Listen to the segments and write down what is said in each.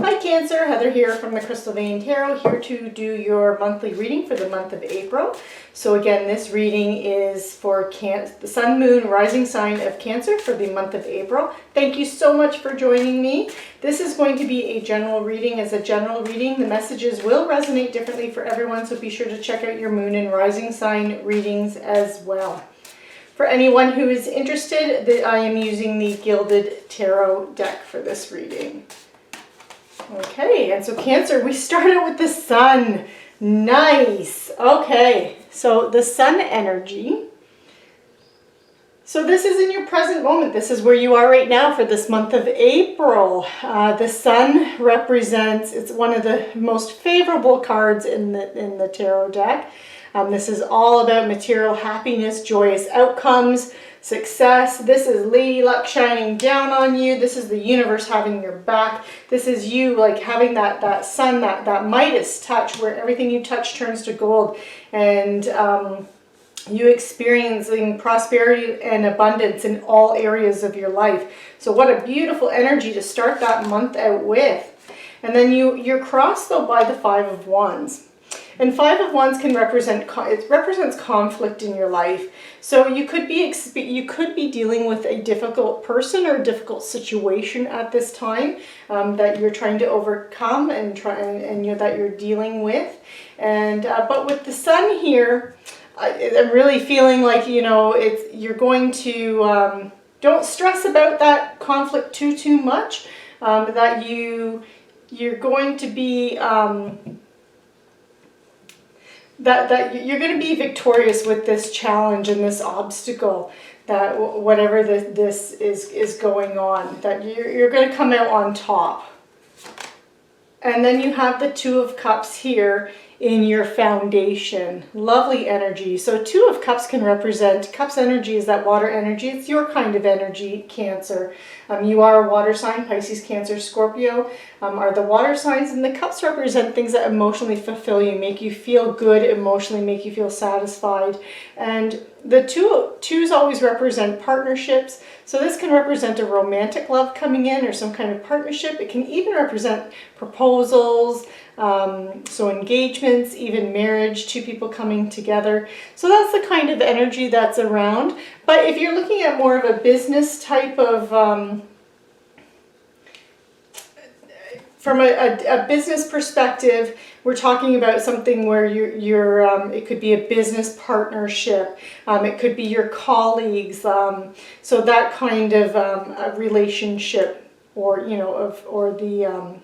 Hi Cancer, Heather here from the Crystal Vein Tarot, here to do your monthly reading for the month of April. So again, this reading is for the Sun, Moon, Rising sign of Cancer for the month of April. Thank you so much for joining me. This is going to be a general reading. As a general reading, the messages will resonate differently for everyone, so be sure to check out your Moon and Rising sign readings as well. For anyone who is interested, I am using the Gilded Tarot deck for this reading. Okay, and so Cancer, we started with the Sun. Nice. Okay, so the Sun energy. So this is in your present moment. This is where you are right now for this month of April. The Sun represents, it's one of the most favorable cards in the tarot deck. This is all about material happiness, joyous outcomes, success. This is Lady Luck shining down on you. This is the universe having your back. This is you like having that sun, that midas touch where everything you touch turns to gold, and you experiencing prosperity and abundance in all areas of your life. So what a beautiful energy to start that month out with. And then you're crossed though by the Five of Wands. And Five of Wands can represents conflict in your life. So you could be dealing with a difficult person or a difficult situation at this time that you're trying to overcome and that you're dealing with. And but with the Sun here, I'm really feeling like you're going to don't stress about that conflict too much. That you're going to be that you're going to be victorious with this challenge and this obstacle, that whatever this is going on, that you're going to come out on top. And then you have the Two of Cups here in your foundation. Lovely energy. So Two of Cups can represent, Cups energy is that water energy. It's your kind of energy, Cancer. You are a water sign. Pisces, Cancer, Scorpio are the water signs, and the Cups represent things that emotionally fulfill you, make you feel good emotionally, make you feel satisfied. And the twos always represent partnerships. So this can represent a romantic love coming in or some kind of partnership. It can even represent proposals, so engagements, even marriage, two people coming together. So that's the kind of energy that's around. But if you're looking at more of a business type of, from a business perspective, we're talking about something where it could be a business partnership. It could be your colleagues. So that kind of a relationship, or the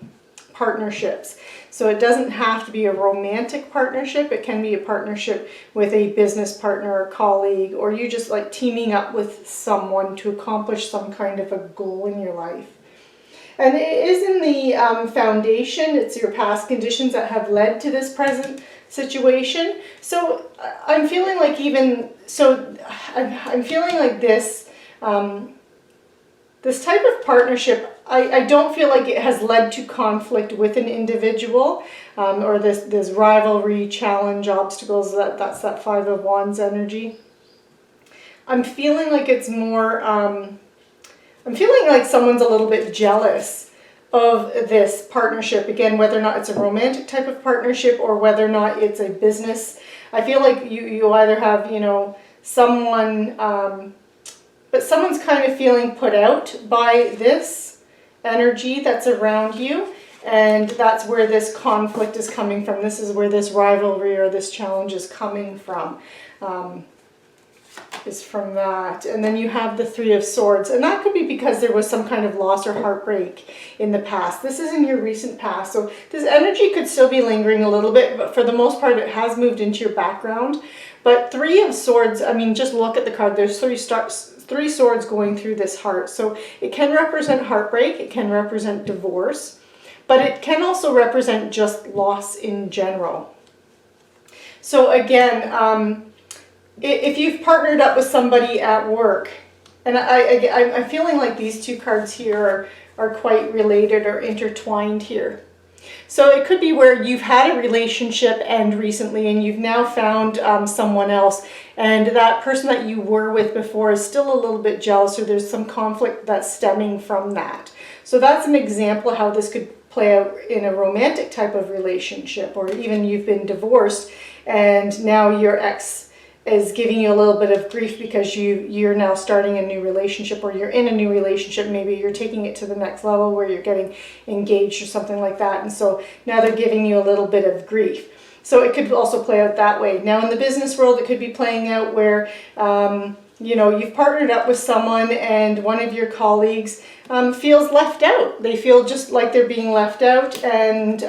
partnerships. So it doesn't have to be a romantic partnership. It can be a partnership with a business partner or colleague, or you just like teaming up with someone to accomplish some kind of a goal in your life. And it is in the foundation. It's your past conditions that have led to this present situation. So I'm feeling like I'm feeling like this, this type of partnership, I don't feel like it has led to conflict with an individual, or this rivalry, challenge, obstacles. That's that Five of Wands energy. I'm feeling like it's more, I'm feeling like someone's a little bit jealous of this partnership. Again, whether or not it's a romantic type of partnership or whether or not it's a business. I feel like you either have, someone, but someone's kind of feeling put out by this energy that's around you, and that's where this conflict is coming from. This is where this rivalry or this challenge is coming from, is from that. And then you have the Three of Swords, and that could be because there was some kind of loss or heartbreak in the past. This is in your recent past, so this energy could still be lingering a little bit, but for the most part it has moved into your background. But Three of Swords, I mean, just look at the card. There's three swords going through this heart. So it can represent heartbreak, it can represent divorce, but it can also represent just loss in general. So again, if you've partnered up with somebody at work, and I'm feeling like these two cards here are quite related or intertwined here. So it could be where you've had a relationship end recently and you've now found someone else, and that person that you were with before is still a little bit jealous, or there's some conflict that's stemming from that. So that's an example of how this could play out in a romantic type of relationship, or even you've been divorced and now your ex is giving you a little bit of grief because you're now starting a new relationship, or you're in a new relationship. Maybe you're taking it to the next level where you're getting engaged or something like that, and so now they're giving you a little bit of grief. So it could also play out that way. Now in the business world, it could be playing out where you know, you've partnered up with someone and one of your colleagues feels left out. They feel just like they're being left out, and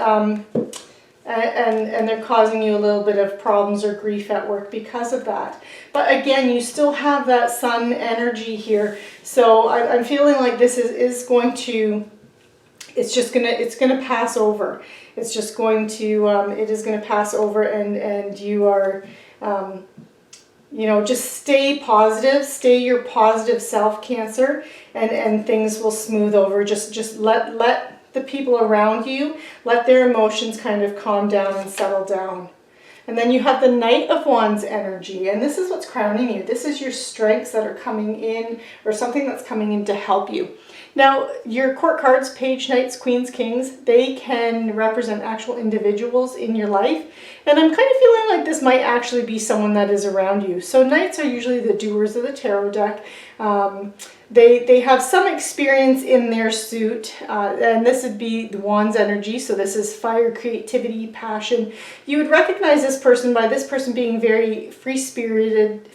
they're causing you a little bit of problems or grief at work because of that. But again, you still have that sun energy here. So I'm feeling like this is going to, it's gonna pass over. It's just going to, it is gonna pass over, and you are, you know, just stay positive, stay your positive self, Cancer, and things will smooth over. Just let the people around you, let their emotions kind of calm down and settle down. And then you have the Knight of Wands energy, and this is what's crowning you. This is your strengths that are coming in, or something that's coming in to help you. Now, your court cards, Page, Knights, Queens, Kings, they can represent actual individuals in your life. And I'm kind of feeling like this might actually be someone that is around you. So Knights are usually the doers of the tarot deck. They have some experience in their suit, and this would be the Wands energy. So this is fire, creativity, passion. You would recognize this person by this person being very free-spirited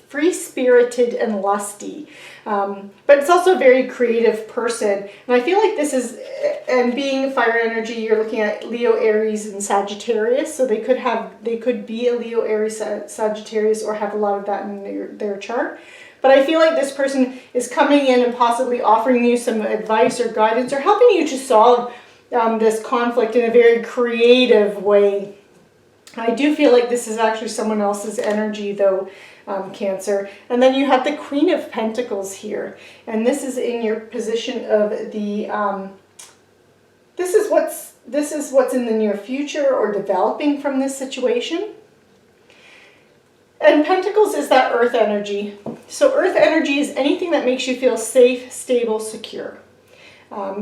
and lusty. But it's also a very creative person. And I feel like this is, and being fire energy, you're looking at Leo, Aries, and Sagittarius. So they could be a Leo, Aries, Sagittarius, or have a lot of that in their chart. But I feel like this person is coming in and possibly offering you some advice or guidance, or helping you to solve this conflict in a very creative way. I do feel like this is actually someone else's energy though, Cancer. And then you have the Queen of Pentacles here. And this is in your position of the, this is what's in the near future or developing from this situation. And Pentacles is that earth energy. So earth energy is anything that makes you feel safe, stable, secure.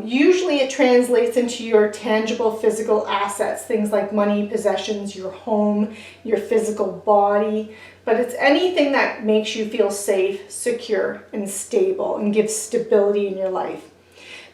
Usually it translates into your tangible physical assets, things like money, possessions, your home, your physical body. But it's anything that makes you feel safe, secure, and stable, and gives stability in your life.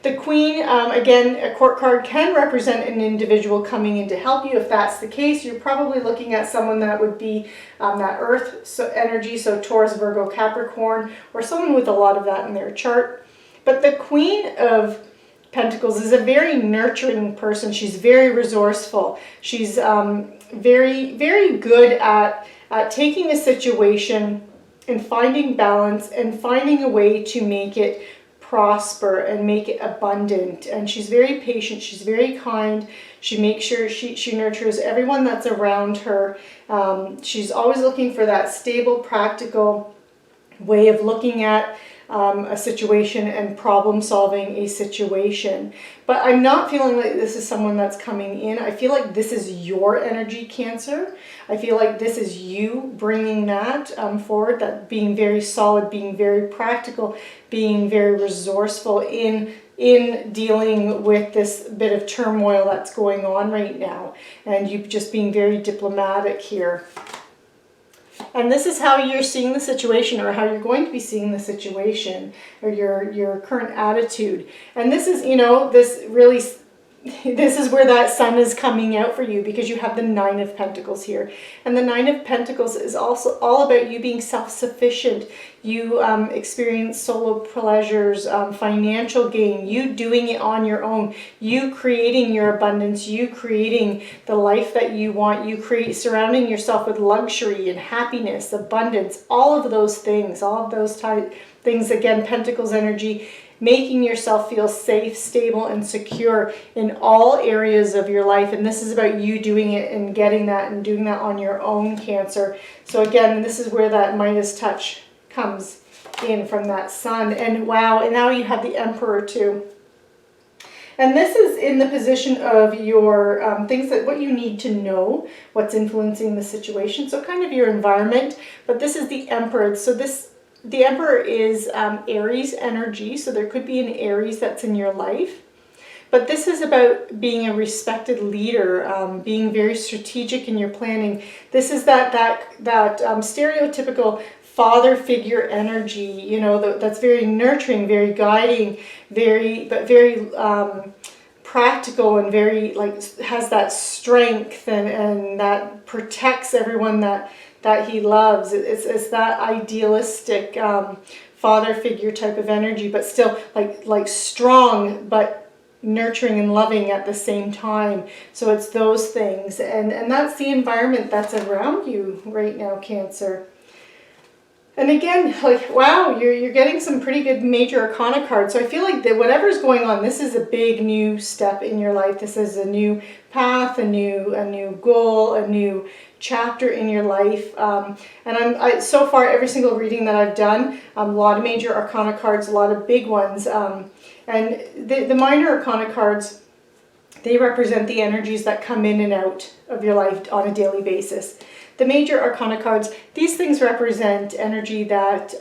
The Queen, again, a court card can represent an individual coming in to help you. If that's the case, you're probably looking at someone that would be that earth energy, so Taurus, Virgo, Capricorn, or someone with a lot of that in their chart. But the Queen of Pentacles is a very nurturing person. She's very resourceful. She's very, very good at taking a situation and finding balance and finding a way to make it prosper and make it abundant. And she's very patient, she's very kind, she makes sure she nurtures everyone that's around her. She's always looking for that stable, practical way of looking at a situation and problem solving a situation. But I'm not feeling like this is someone that's coming in. I feel like this is your energy, Cancer. I feel like this is you bringing that forward, that being very solid, being very practical, being very resourceful in dealing with this bit of turmoil that's going on right now. And you just being very diplomatic here. And this is how you're seeing the situation, or how you're going to be seeing the situation, or your current attitude. And this is, you know, this is where that sun is coming out for you, because you have the Nine of Pentacles here. And the Nine of Pentacles is also all about you being self-sufficient. You experience solo pleasures, financial gain, you doing it on your own, you creating your abundance, you creating the life that you want, you surrounding yourself with luxury and happiness, abundance, all of those things, things, again, Pentacles energy, making yourself feel safe, stable, and secure in all areas of your life. And this is about you doing it and getting that and doing that on your own, Cancer. So again, this is where that Midas touch comes in from that sun. And wow, and now you have the Emperor too. And this is in the position of your things that what you need to know, what's influencing the situation. So kind of your environment. But this is the Emperor. So the Emperor is Aries energy, so there could be an Aries that's in your life. but this is about being a respected leader, being very strategic in your planning. This is that stereotypical father figure energy, you know, that's very nurturing, very guiding, very practical, and very, like, has that strength, and that protects everyone that he loves. It's that idealistic father figure type of energy, but still like strong, but nurturing and loving at the same time. So it's those things, and that's the environment that's around you right now, Cancer. And again, like, wow, you're getting some pretty good major arcana cards. So I feel like that whatever's going on, this is a big new step in your life. This is a new path, a new goal, a new chapter in your life. And so far, every single reading that I've done, a lot of major arcana cards, a lot of big ones. And the minor arcana cards, they represent the energies that come in and out of your life on a daily basis. The major arcana cards, these things represent energy that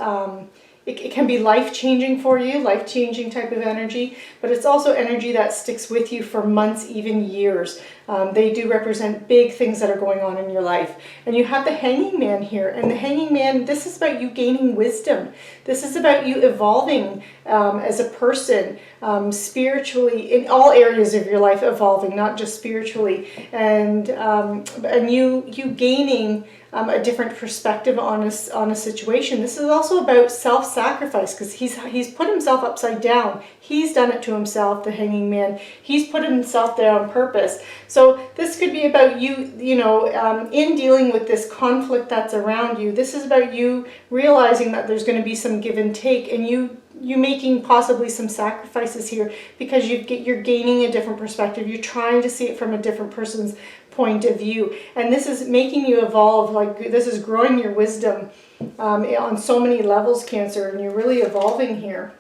it can be life-changing for you, life-changing type of energy, but it's also energy that sticks with you for months, even years. They do represent big things that are going on in your life. And you have the Hanging Man here, and the Hanging Man, this is about you gaining wisdom. This is about you evolving as a person, spiritually, in all areas of your life, evolving, not just spiritually, and you gaining a different perspective on a situation. This is also about self-sacrifice, because he's put himself upside down. He's done it to himself, the Hanging Man. He's put himself there on purpose. So this could be about you, in dealing with this conflict that's around you. This is about you realizing that there's going to be some give and take, and you making possibly some sacrifices here, because you're gaining a different perspective. You're trying to see it from a different person's point of view, and this is making you evolve. Like, this is growing your wisdom on so many levels, Cancer, and you're really evolving here.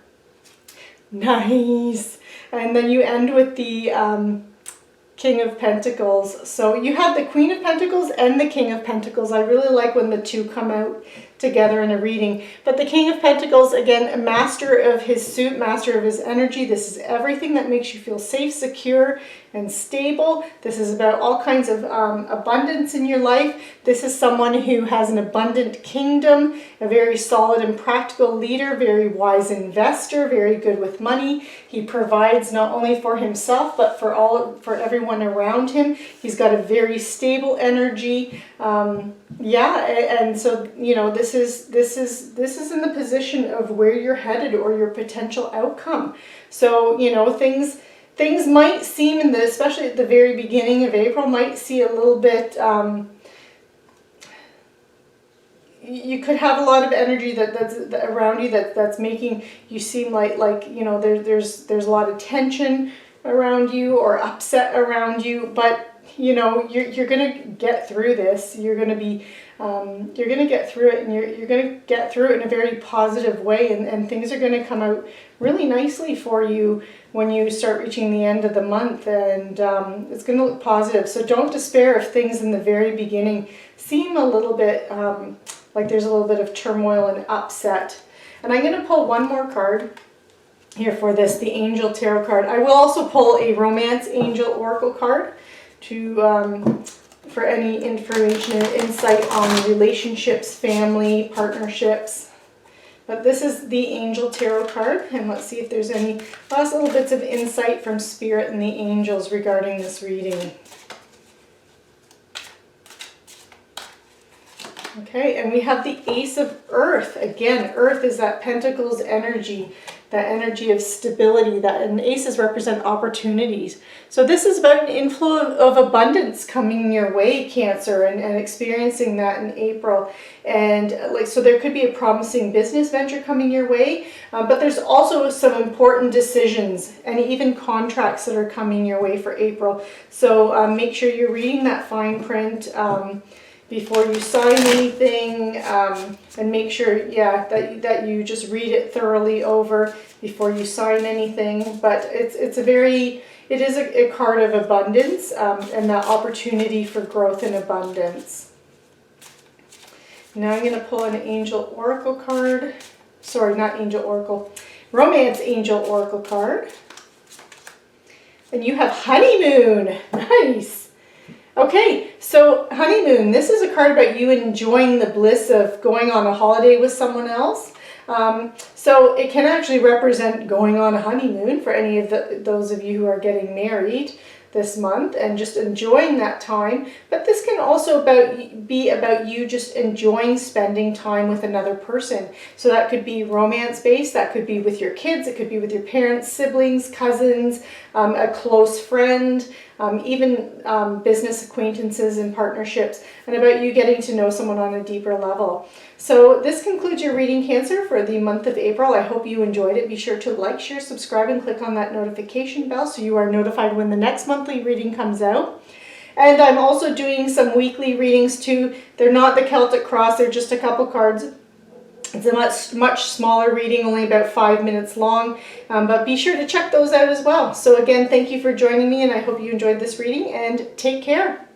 Nice. And then you end with the King of Pentacles. So you have the Queen of Pentacles and the King of Pentacles. I really like when the two come out together in a reading. But the King of Pentacles, again, a master of his suit, master of his energy. This is everything that makes you feel safe, secure, and stable. This is about all kinds of abundance in your life. This is someone who has an abundant kingdom, a very solid and practical leader, very wise investor, very good with money. He provides not only for himself, but for everyone around him. He's got a very stable energy. And so, this is in the position of where you're headed, or your potential outcome. So, things might seem, especially at the very beginning of April, might see a little bit, you could have a lot of energy that's around you that's making you seem like there's a lot of tension around you, or upset around you, but you're gonna get through this. You're gonna get through it, and you're gonna get through it in a very positive way, and things are gonna come out really nicely for you when you start reaching the end of the month, and it's gonna look positive. So don't despair if things in the very beginning seem a little bit like there's a little bit of turmoil and upset. And I'm gonna pull one more card here for this, the Angel Tarot card. I will also pull a Romance Angel Oracle card for any information and insight on relationships, family, partnerships. But this is the Angel Tarot card, and let's see if there's any last little bits of insight from Spirit and the angels regarding this reading. Okay, and we have the Ace of Earth. Again, Earth is that Pentacles energy, that energy of stability, and aces represent opportunities. So this is about an inflow of abundance coming your way, Cancer, and experiencing that in April. And so there could be a promising business venture coming your way, but there's also some important decisions and even contracts that are coming your way for April. So make sure you're reading that fine print before you sign anything, and make sure, that you just read it thoroughly over before you sign anything. But it is a card of abundance, and that opportunity for growth and abundance. Now I'm going to pull an Angel Oracle card. Sorry, not Angel Oracle. Romance Angel Oracle card. And you have honeymoon. Nice. Okay, so honeymoon, this is a card about you enjoying the bliss of going on a holiday with someone else. So it can actually represent going on a honeymoon for any of those of you who are getting married this month and just enjoying that time. But this can also be about you just enjoying spending time with another person. So that could be romance-based, that could be with your kids, it could be with your parents, siblings, cousins, a close friend, even business acquaintances and partnerships, and about you getting to know someone on a deeper level. So this concludes your reading, Cancer, for the month of April. I hope you enjoyed it. Be sure to like, share, subscribe, and click on that notification bell so you are notified when the next monthly reading comes out. And I'm also doing some weekly readings too. They're not the Celtic Cross, they're just a couple cards. It's a much smaller reading, only about 5 minutes long, but be sure to check those out as well. So again, thank you for joining me, and I hope you enjoyed this reading, and take care.